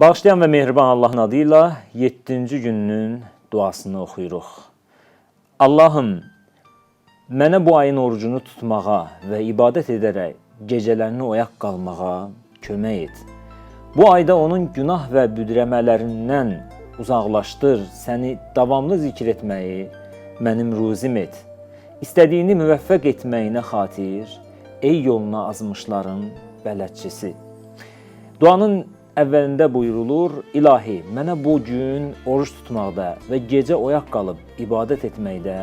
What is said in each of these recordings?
Bağışlayan və mehriban Allahın adıyla 7-ci günün duasını oxuyuruq. Allahım, mənə bu ayın orucunu tutmağa və ibadət edərək gecələrini oyaq qalmağa kömək et. Bu ayda onun günah və büdrəmələrindən uzaqlaşdır, səni davamlı zikr etməyi mənim ruzim et. İstədiyini müvəffəq etməyinə xatir, ey yoluna azmışların bələdçisi. Duanın əvvəlində buyurulur, İlahi, mənə bu gün oruç tutmaqda və gecə oyaq qalıb ibadət etməkdə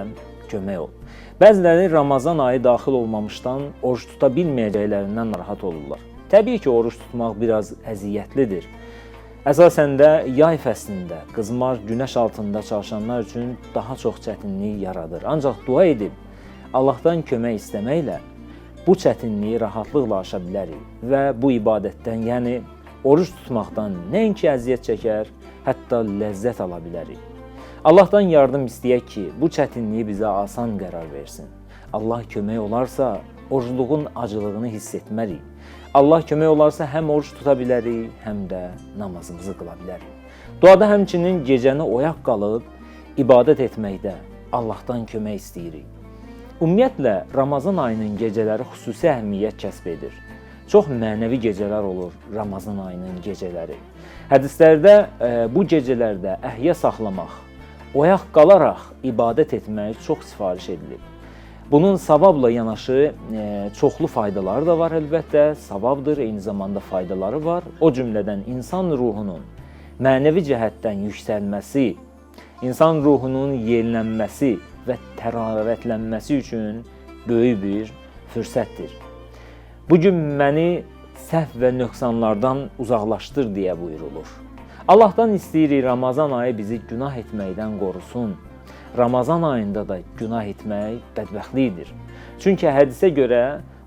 kömək ol. Bəziləri Ramazan ayı daxil olmamışdan oruç tuta bilməyəcəklərindən narahat olurlar. Təbii ki, oruç tutmaq biraz əziyyətlidir. Əsasən də yay fəslində qızmar günəş altında çalışanlar üçün daha çox çətinlik yaradır. Ancaq dua edib Allahdan kömək istəməklə bu çətinliyi rahatlıqla aşa bilərik və bu ibadətdən, yəni oruç tutmaqdan nəinki əziyyət çəkər, hətta ləzzət ala bilərik. Allahdan yardım istəyək ki, bu çətinliyi bizə asan qərar versin. Allah kömək olarsa, orucluğun acılığını hiss etmərik. Allah kömək olarsa, həm oruç tuta bilərik, həm də namazımızı qıla bilərik. Duada həmçinin gecəni oyaq qalıb, ibadət etməkdə Allahdan kömək istəyirik. Ümumiyyətlə, Ramazan ayının gecələri xüsusi əhəmiyyət kəsb edir. Çox mənəvi gecələr olur Ramazan ayının gecələri. Hədislərdə bu gecələrdə əhya saxlamaq, oyaq qalaraq ibadət etmək çox sifariş edilib. Bunun savabla yanaşı çoxlu faydaları da var əlbəttə, savabdır, eyni zamanda faydaları var. O cümlədən insan ruhunun mənəvi cəhətdən yüksəlməsi, insan ruhunun yenilənməsi və təravətlənməsi üçün böyük bir fürsətdir. Bugün məni səhv və nöqsanlardan uzaqlaşdır deyə buyurulur. Allahdan istəyirik Ramazan ayı bizi günah etməkdən qorusun. Ramazan ayında da günah etmək bədbəxtlikdir. Çünki hədisə görə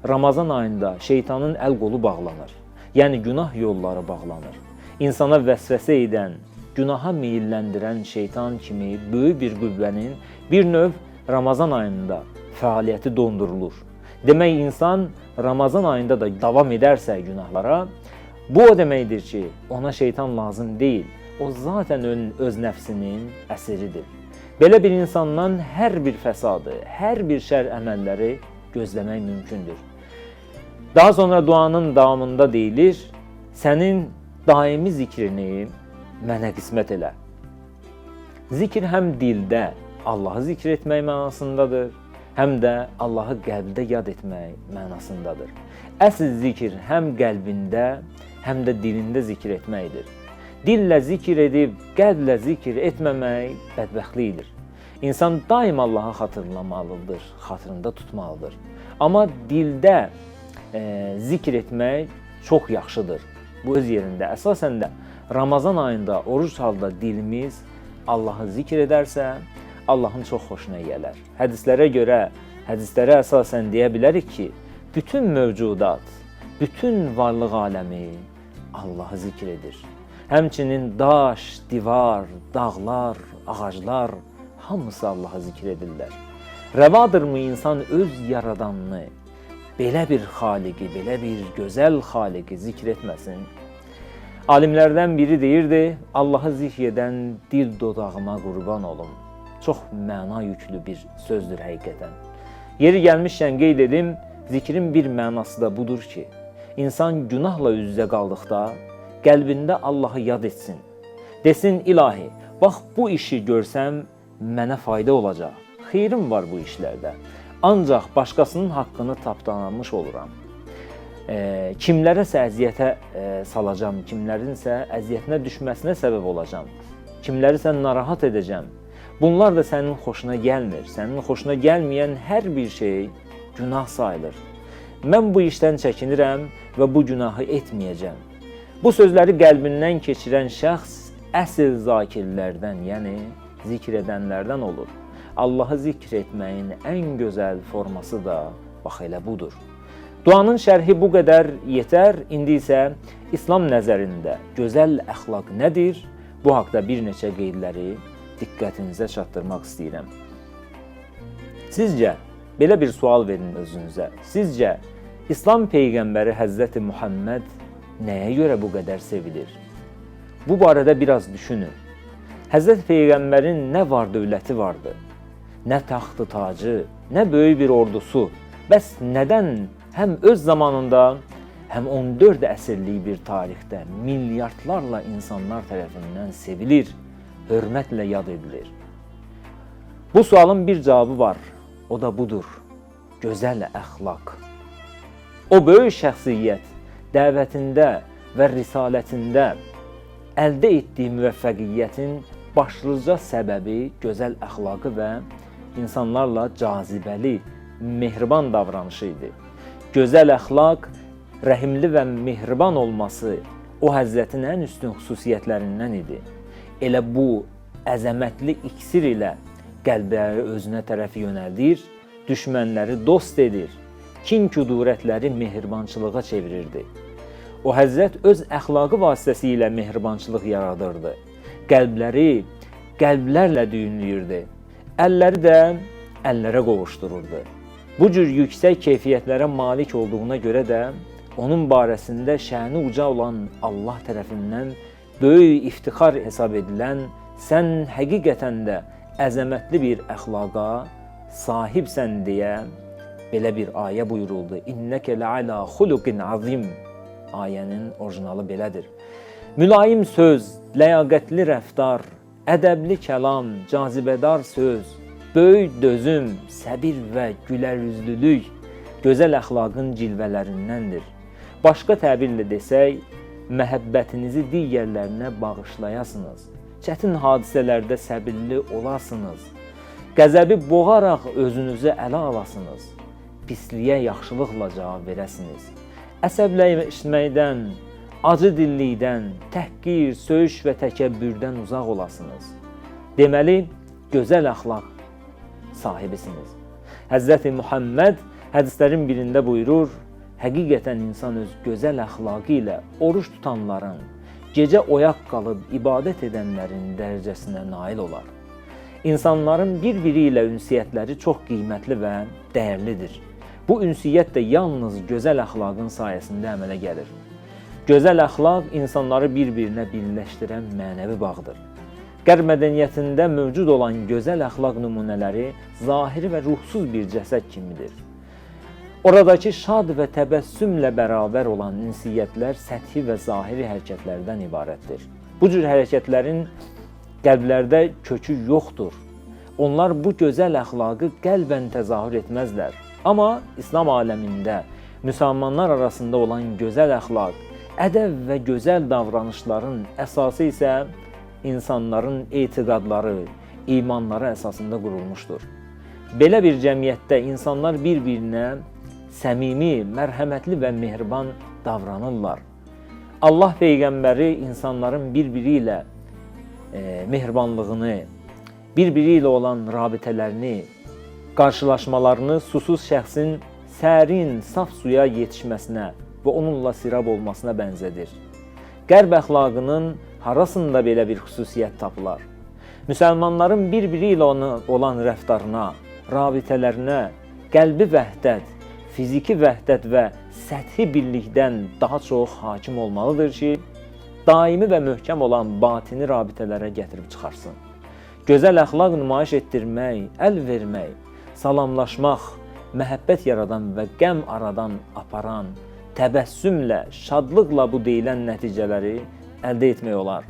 Ramazan ayında şeytanın əl qolu bağlanır. Yəni günah yolları bağlanır. İnsana vəsvəsə edən, günaha meyilləndirən şeytan kimi böyük bir qüvvənin bir növ Ramazan ayında fəaliyyəti dondurulur. Demək, insan Ramazan ayında da davam edərsə günahlara, bu o deməkdir ki, ona şeytan lazım deyil. O zaten öz nəfsinin əsiridir. Belə bir insandan hər bir fəsadı, hər bir şər əməlləri gözləmək mümkündür. Daha sonra duanın davamında deyilir, sənin daimi zikrini mənə qismət elə. Zikr həm dildə Allahı zikr etmək mənasındadır, həm də Allahı qəlbdə yad etmək mənasındadır. Əsl zikr həm qəlbində, həm də dilində zikr etməkdir. Dillə zikr edib, qəlblə zikr etməmək bədbəxtlikdir. İnsan daim Allahı xatırlamalıdır, xatırında tutmalıdır. Amma dildə zikr etmək çox yaxşıdır. Bu öz yerində. Əsasən də Ramazan ayında oruç halda dilimiz Allahı zikr edərsə, Allahın çox xoşuna gələr. Hədislərə görə, hədislərə əsasən deyə bilərik ki, bütün mövcudat, bütün varlıq aləmi Allahı zikr edir. Həmçinin daş, divar, dağlar, ağaclar hamısı Allahı zikr edirlər. Rəvadırmı insan öz yaradanını, belə bir xaliqi, belə bir gözəl xaliqi zikr etməsin? Alimlərdən biri deyirdi, Allahı zikr edən dil dodağıma qurban olum. Çox məna yüklü bir sözdür həqiqətən. Yeri gəlmişkən qeyd edim, zikrin bir mənası da budur ki, insan günahla üz-üzə qaldıqda qəlbində Allahı yad etsin. Desin, İlahi, bax bu işi görsəm mənə fayda olacaq. Xeyrim var bu işlərdə. Ancaq başqasının haqqını tapdalamış oluram. Kimlərəsə əziyyətə salacam, kimlərinsə əziyyətinə düşməsinə səbəb olacam. Kimlərisə narahat edəcəm. Bunlar da sənin xoşuna gəlmir. Sənin xoşuna gəlməyən hər bir şey günah sayılır. Mən bu işdən çəkinirəm və bu günahı etməyəcəm. Bu sözləri qəlbindən keçirən şəxs əsl zakirlərdən, yəni zikr edənlərdən olur. Allahı zikr etməyin ən gözəl forması da bax elə budur. Duanın şərhi bu qədər yetər. İndi isə İslam nəzərində gözəl əxlaq nədir? Bu haqda bir neçə qeydləri diqqətinizə çatdırmaq istəyirəm. Sizcə, belə bir sual verin özünüzə. Sizcə, İslam Peyğəmbəri Həzrəti Muhammed nəyə görə bu qədər sevilir? bu barədə biraz düşünün. Həzrət Peyğəmbərin nə var dövləti vardı, nə taxtı tacı, nə böyük bir ordusu. Bəs nədən həm öz zamanında, həm 14 əsrlik bir tarixdə milyardlarla insanlar tərəfindən sevilir, hörmətlə yad edilir? Bu sualın bir cavabı var, o da budur: gözəl əxlaq. O böyük şəxsiyyət dəvətində və risalətində əldə etdiyi müvəffəqiyyətin başlıca səbəbi gözəl əxlaqı və insanlarla cazibəli, mehriban davranışı idi. Gözəl əxlaq, rəhimli və mehriban olması o Həzrətin ən üstün xüsusiyyətlərindən idi. Elə bu əzəmətli iksir ilə qəlbləri özünə tərəf yönəldir, düşmənləri dost edir, kin-kudurətləri mehribançılığa çevirirdi. O Həzrət öz əxlaqı vasitəsilə mehribançılıq yaradırdı. Qəlbləri qəlblərlə düyünləyirdi, əlləri də əllərə qovuşdururdu. Bu cür yüksək keyfiyyətlərə malik olduğuna görə də onun barəsində şəni uca olan Allah tərəfindən böyük iftixar hesab edilən, sən həqiqətən də əzəmətli bir əxlaqa sahibsən deyə belə bir ayə buyuruldu. İnnəkə lə'alə xuluqin azim. Ayənin orijinalı belədir. Mülayim söz, ləyaqətli rəftar, ədəbli kəlam, cazibədar söz, böyük dözüm, səbir və gülərüzlülük gözəl əxlaqın cilvələrindəndir. Başqa təbirlə desək, məhəbbətinizi digərlərinə bağışlayasınız, çətin hadisələrdə səbirli olasınız, qəzəbi boğaraq özünüzü ələ alasınız, pisliyə yaxşılıqla cavab verəsiniz, əsəbləşməkdən, acı dillikdən, təhqir, söyüş və təkəbbürdən uzaq olasınız. Deməli, gözəl əxlaq sahibisiniz. Həzrəti Muhammed hədislərin birində buyurur, həqiqətən insan öz gözəl əxlaqı ilə oruç tutanların, gecə oyaq qalıb ibadət edənlərin dərəcəsinə nail olar. İnsanların bir-biri ilə ünsiyyətləri çox qiymətli və dəyərlidir. Bu ünsiyyət də yalnız gözəl əxlaqın sayəsində əmələ gəlir. Gözəl əxlaq insanları bir-birinə birləşdirən mənəvi bağdır. Qərb mədəniyyətində mövcud olan gözəl əxlaq nümunələri zahiri və ruhsuz bir cəsəd kimidir. Oradakı şad və təbəssümlə bərabər olan ünsiyyətlər səthi və zahiri hərəkətlərdən ibarətdir. Bu cür hərəkətlərin qəlblərdə kökü yoxdur. Onlar bu gözəl əxlaqı qəlbən təzahür etməzlər. Amma İslam aləmində müsəlmanlar arasında olan gözəl əxlaq, ədəb və gözəl davranışların əsası isə insanların etiqadları, imanları əsasında qurulmuşdur. Belə bir cəmiyyətdə insanlar bir-birinə səmimi, mərhəmətli və mehriban davranırlar. Allah Peyğəmbəri insanların bir-biri ilə mehribanlığını, bir-biri ilə olan rabitələrini, qarşılaşmalarını susuz şəxsin sərin, saf suya yetişməsinə və onunla sirab olmasına bənzədir. Qərb əxlaqının harasında belə bir xüsusiyyət tapılar? Müsəlmanların bir-biri ilə olan rəftarına, rabitələrinə qəlbi vəhdət, fiziki vəhdət və səthi birlikdən daha çox hakim olmalıdır ki, daimi və möhkəm olan batini rabitələrə gətirib çıxarsın. Gözəl əxlaq nümayiş etdirmək, əl vermək, salamlaşmaq, məhəbbət yaradan və qəm aradan aparan, təbəssümlə, şadlıqla bu deyilən nəticələri əldə etmək olar.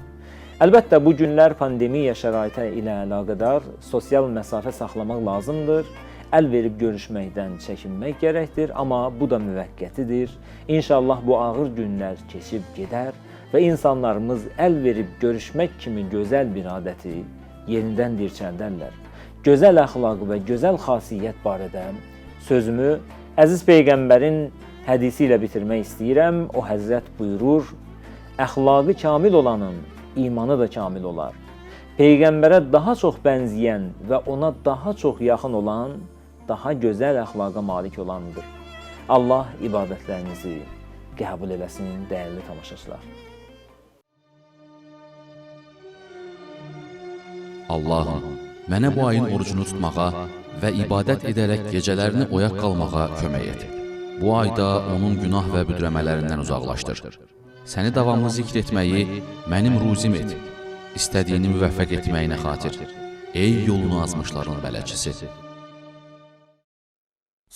Əlbəttə, bu günlər pandemiya şəraiti ilə əlaqədar sosial məsafə saxlamaq lazımdır. Əl verib görüşməkdən çəkinmək gərəkdir, amma bu da müvəqqətidir. İnşallah bu ağır günlər keçib gedər və insanlarımız əl verib görüşmək kimi gözəl bir adəti yenidən dirçəldərlər. Gözəl əxlaq və gözəl xasiyyət barədə sözümü əziz Peyğəmbərin hədisi ilə bitirmək istəyirəm. O Həzrət buyurur, əxlaqı kamil olanın imanı da kamil olar. Peyğəmbərə daha çox bənzəyən və ona daha çox yaxın olan, daha gözəl əxlaqa malik olandır. Allah ibadətlərinizi qəbul eləsin, dəyərli tamaşaçılar. Allahım, mənə bu ayın orucunu tutmağa və ibadət edərək gecələrini oyaq qalmağa kömək et. Bu ayda onun günah və büdrəmələrindən uzaqlaşdır. Səni davamlı zikr etməyi mənim ruzim et. İstədiyini müvəffəq etməyinə xatir. Ey yolunu azmışların bələdçisi.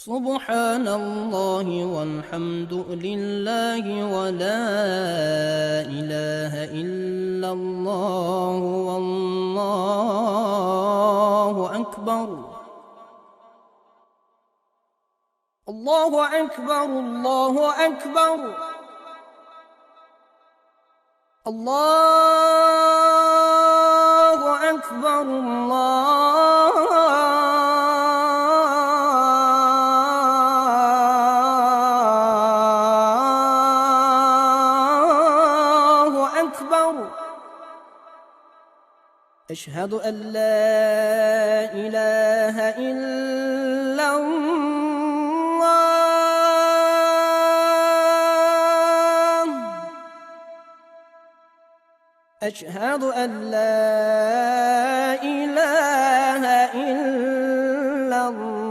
Subhanallah velhamdülillah ve la ilahe illallah vallahu ekber. Allahu ekber, Allahu ekber. Allahu ekber, Allahu ekber. Eşhedü en la ilahe illallah. أشهد أن لا إله إلا الله.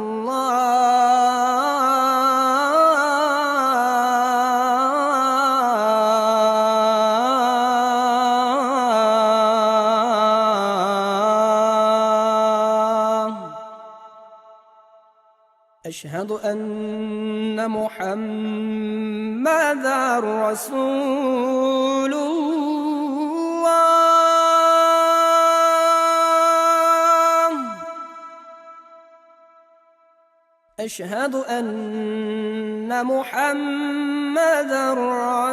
أشهد أن محمدًا رسول الله. أشهد أن محمدًا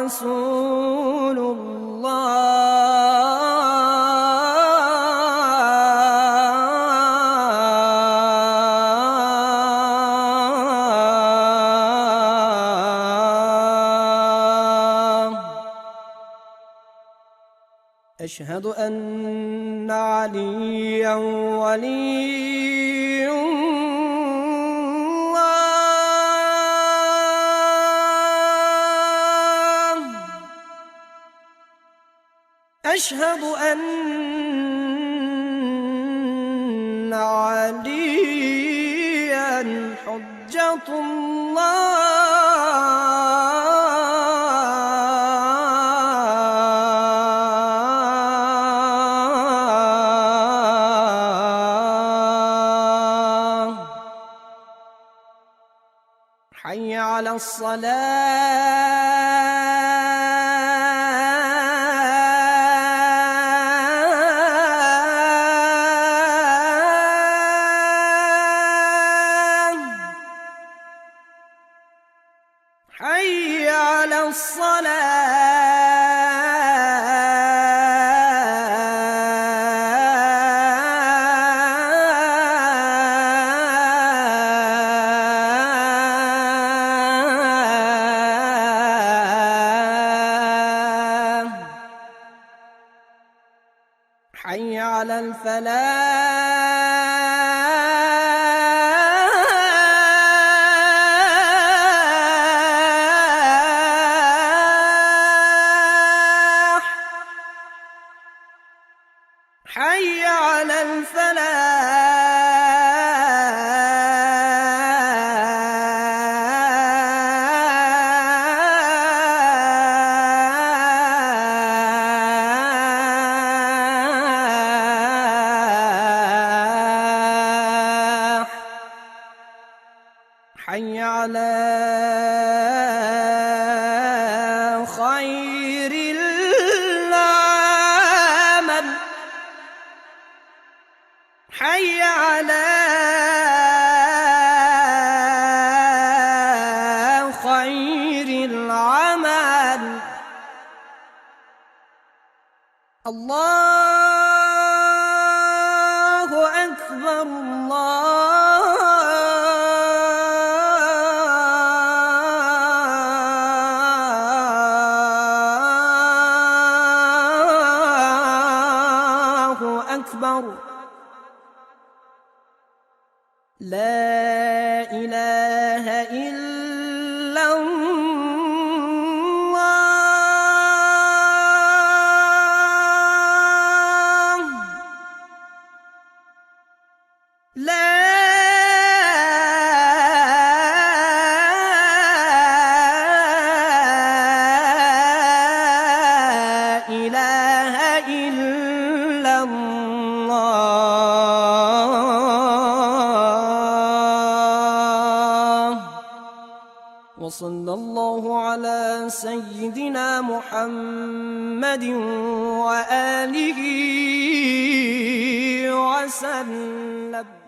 رسول الله. أشهد أن عليًا ولي الله. أشهد أن عليًا حجة الله. حي على الصلاة. حي على الصلاة. حي على الفلاح. حي على الفلاح. حي على خير العمل. حي على خير العمل. الله أكبر، الله أكبر. لا إله إلا الله. لا إلا الله وصلى الله على سيدنا محمد وآله وسلم